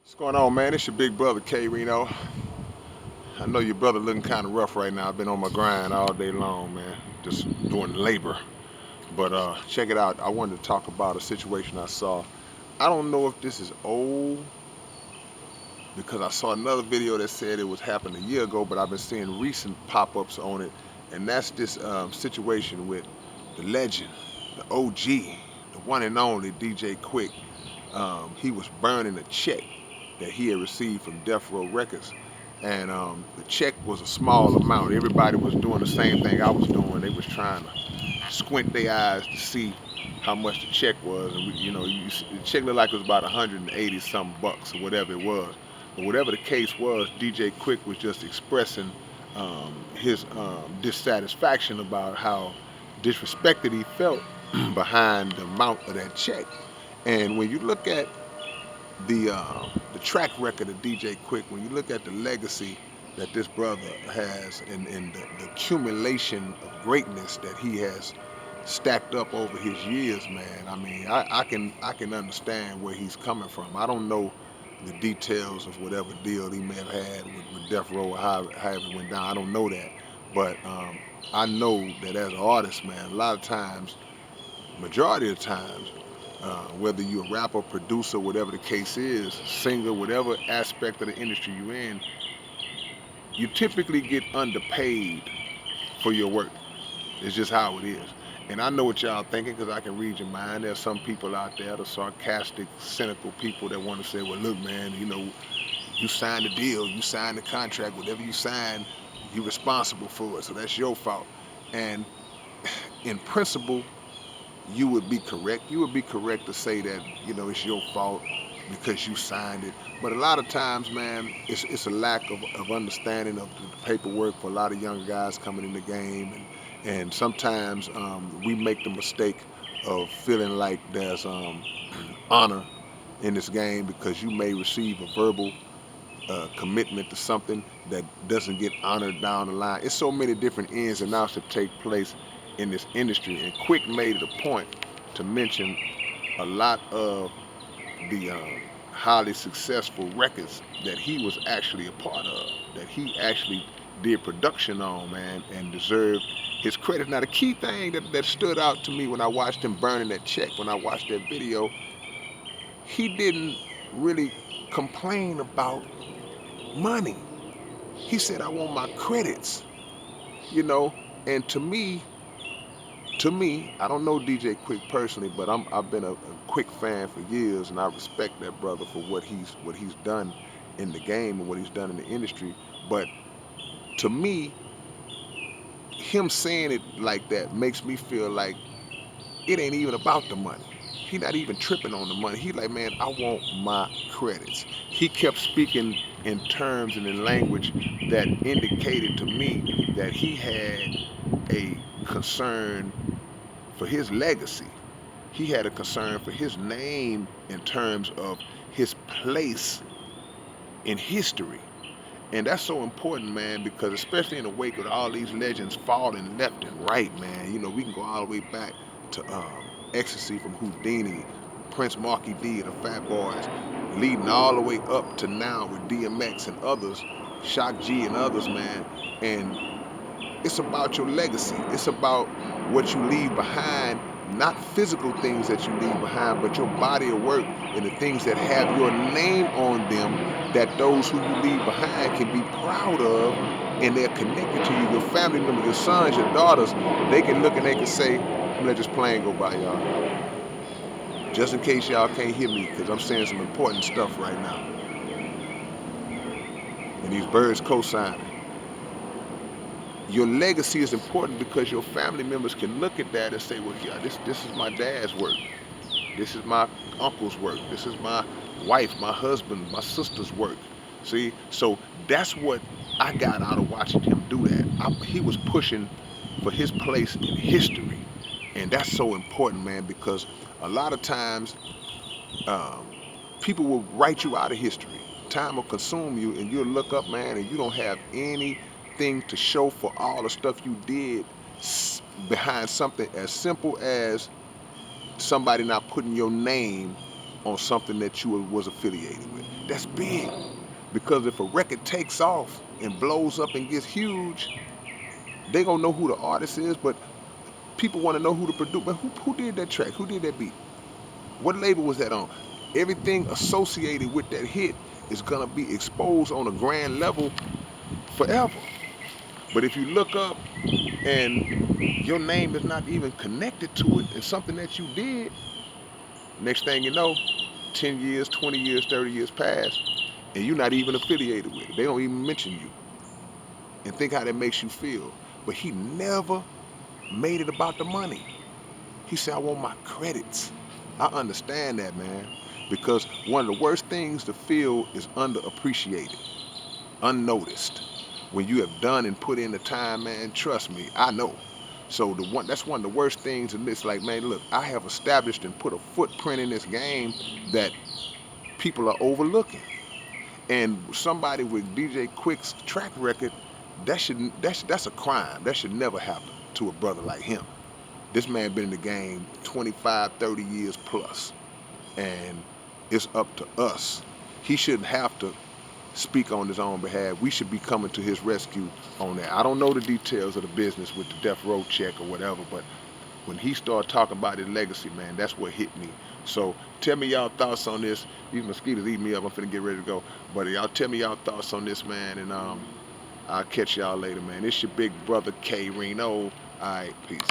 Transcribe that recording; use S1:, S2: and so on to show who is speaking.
S1: What's going on, man? It's your big brother, K-Rino. I know your brother looking kind of rough right now. I've been on my grind all day long, man, just doing labor. But check it out. I wanted to talk about a situation I saw. I don't know if this is old because I saw another video that said it was happened a year ago, but I've been seeing recent pop-ups on it, and that's this situation with the legend, the OG, the one and only DJ Quick. He was burning a check that he had received from Death Row Records. And the check was a small amount. Everybody was doing the same thing I was doing. They was trying to squint their eyes to see how much the check was. And the check looked like it was about 180 something bucks or whatever it was. But whatever the case was, DJ Quick was just expressing his dissatisfaction about how disrespected he felt behind the amount of that check. And when you look at the track record of DJ Quick, when you look at the legacy that this brother has and the accumulation of greatness that he has stacked up over his years, man. I mean, I can understand where he's coming from. I don't know the details of whatever deal he may have had with Death Row or how it went down. I don't know that, but I know that as an artist, man, a lot of times, majority of times, whether you're a rapper, producer, whatever the case is, singer, whatever aspect of the industry you're in, you typically get underpaid for your work. It's just how it is. And I know what y'all thinking because I can read your mind. There's some people out there, the sarcastic, cynical people that want to say, well, look, man, you signed the deal, you signed the contract, whatever you signed, you're responsible for it. So that's your fault. And in principle, you would be correct. You would be correct to say that, it's your fault because you signed it. But a lot of times, man, it's a lack of understanding of the paperwork for a lot of younger guys coming in the game. And sometimes we make the mistake of feeling like there's honor in this game because you may receive a verbal commitment to something that doesn't get honored down the line. It's so many different ins and outs that take place in this industry. And Quick made it a point to mention a lot of the highly successful records that he was actually a part of, that he actually did production on, man, and deserved his credit. Now, the key thing that stood out to me when I watched him burning that check, when I watched that video, he didn't really complain about money. He said, I want my credits, you know, and to me, I don't know DJ Quick personally, but I've been a Quick fan for years, and I respect that brother for what he's done in the game and what he's done in the industry. But to me, him saying it like that makes me feel like it ain't even about the money. He not even tripping on the money. He like, man, I want my credits. He kept speaking in terms and in language that indicated to me that he had a concern for his legacy. He had a concern for his name in terms of his place in history. And that's so important, man, because especially in the wake of all these legends falling left and right, man, we can go all the way back to Ecstasy from Houdini, Prince Marky D, the Fat Boys, leading all the way up to now with DMX and others, Shock G and others, man. And it's about your legacy. It's about what you leave behind, not physical things that you leave behind, but your body of work and the things that have your name on them that those who you leave behind can be proud of, and they're connected to you, your family members, your sons, your daughters. They can look and they can say, let this plane go by, y'all. Just in case y'all can't hear me, because I'm saying some important stuff right now. And these birds co-signing. Your legacy is important because your family members can look at that and say, well, yeah, this is my dad's work. This is my uncle's work. This is my wife, my husband, my sister's work. See, so that's what I got out of watching him do that. He was pushing for his place in history. And that's so important, man, because a lot of times um, people will write you out of history. Time will consume you, and you'll look up, man, and you don't have anything to show for all the stuff you did behind something as simple as somebody not putting your name on something that you was affiliated with. That's big. Because if a record takes off and blows up and gets huge, they gonna know who the artist is, but people want to know who the producer. But who did that track? Who did that beat? What label was that on? Everything associated with that hit is gonna be exposed on a grand level forever. But if you look up and your name is not even connected to it, and something that you did, next thing you know, 10 years, 20 years, 30 years pass, and you're not even affiliated with it. They don't even mention you. And think how that makes you feel. But he never made it about the money. He said, I want my credits. I understand that, man. Because one of the worst things to feel is underappreciated, unnoticed. When you have done and put in the time, man, trust me, I know. So that's one of the worst things in this. Like, man, look, I have established and put a footprint in this game that people are overlooking. And somebody with DJ Quick's track record, that's a crime. That should never happen to a brother like him. This man been in the game 25, 30 years plus, and it's up to us. He shouldn't have to speak on his own behalf. We should be coming to his rescue on that. I don't know the details of the business with the death row check or whatever, but when he started talking about his legacy, man, that's what hit me. So tell me y'all thoughts on this. These mosquitoes eat me up. I'm finna get ready to go. But y'all tell me y'all thoughts on this, man, and I'll catch y'all later, man. It's your big brother K-Rino. All right, peace.